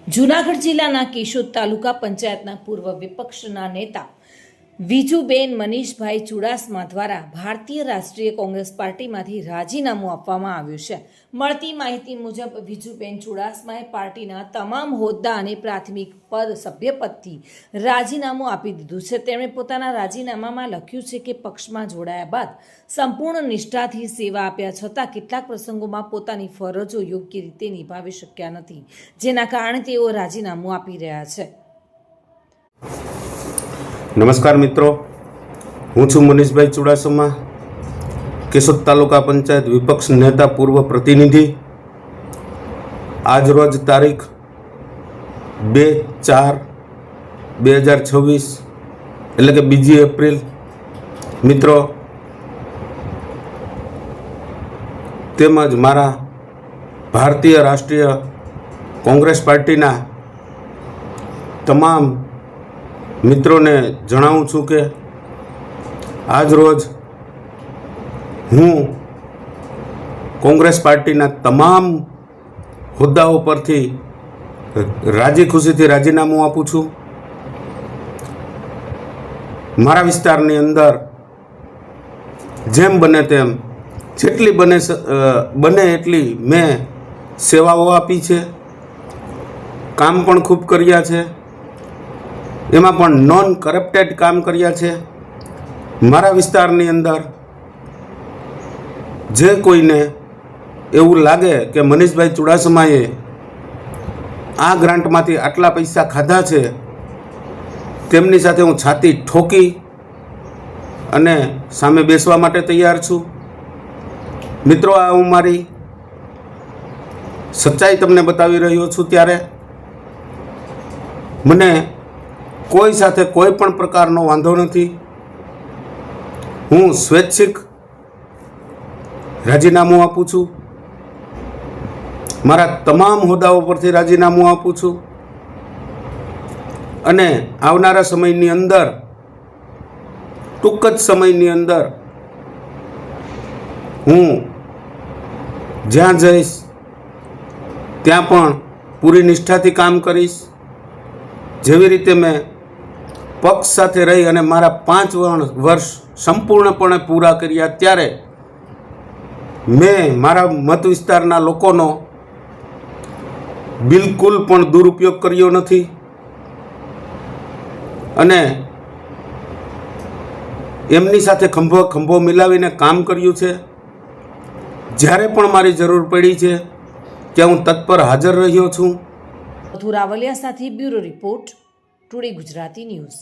જૂનાગઢ જિલ્લાના કેશોદ તાલુકા પંચાયતના પૂર્વ વિપક્ષના નેતા વિજુબેન મનીષભાઈ ચુડાસમા દ્વારા ભારતીય રાષ્ટ્રીય કોંગ્રેસ પાર્ટીમાંથી રાજીનામું આપવામાં આવ્યું છે। મળતી માહિતી મુજબ વિજુબેન ચુડાસમાએ પાર્ટીના તમામ હોદ્દા અને પ્રાથમિક પદ સભ્યપદથી રાજીનામું આપી દીધું છે। તેમણે પોતાના રાજીનામામાં લખ્યું છે કે પક્ષમાં જોડાયા બાદ સંપૂર્ણ નિષ્ઠાથી સેવા આપ્યા છતાં કેટલાક પ્રસંગોમાં પોતાની ફરજો યોગ્ય રીતે નિભાવી શક્યા નથી, જેના કારણે તેઓ રાજીનામું આપી રહ્યા છે। નમસ્કાર મિત્રો, હું છું મનીષભાઈ ચુડાસમા, કેશોદ તાલુકા પંચાયત વિપક્ષ નેતા પૂર્વ પ્રતિનિધિ। આજ રોજ તારીખ 2/4/2026 એટલે કે 2 એપ્રિલ મિત્રો તેમજ મારા ભારતીય રાષ્ટ્રીય કોંગ્રેસ પાર્ટીના તમામ મિત્રોને જણાવું છું કે આજ રોજ હું કોંગ્રેસ પાર્ટીના તમામ હોદ્દાઓ પરથી રાજી ખુશીથી રાજીનામું આપું છું। મારા વિસ્તારની અંદર જેમ બને તેમ જેટલી બને એટલી મેં સેવાઓ આપી છે, કામ પણ ખૂબ કર્યા છે, એમાં પણ નોન કરપ્ટેડ કામ કર્યા છે। મારા વિસ્તારની અંદર જે કોઈને એવું લાગે કે મનીષભાઈ ચુડાસમાએ આ ગ્રાન્ટમાંથી આટલા પૈસા ખાધા છે, તેમની સાથે હું છાતી ઠોકી અને સામે બેસવા માટે તૈયાર છું। મિત્રો, આ હું મારી સચ્ચાઈ તમને બતાવી રહ્યો છું, ત્યારે મને કોઈ સાથે કોઈ પણ પ્રકારનો વાંધો નથી। હું સ્વૈચ્છિક રાજીનામું આપું છું, મારા તમામ હોદ્દાઓ પરથી રાજીનામું આપું છું અને આવનારા સમયની અંદર, ટૂંક જ સમયની અંદર હું જ્યાં જઈશ ત્યાં પણ પૂરી નિષ્ઠાથી કામ કરીશ। જેવી રીતે મેં પક્ષ સાથે રહી અને મારા 5 વર્ષ સંપૂર્ણપણે પૂરા કર્યા, ત્યારે મેં મારા મત વિસ્તારના લોકોનો બિલકુલ પણ દુરુપયોગ કર્યો નથી અને એમની સાથે ખંભો મિલાવીને કામ કર્યું છે। જ્યારે પણ મારી જરૂર પડી છે ત્યાં હું તત્પર હાજર રહ્યો છું। રાવલિયા સાથે bureau report, today Gujarati news.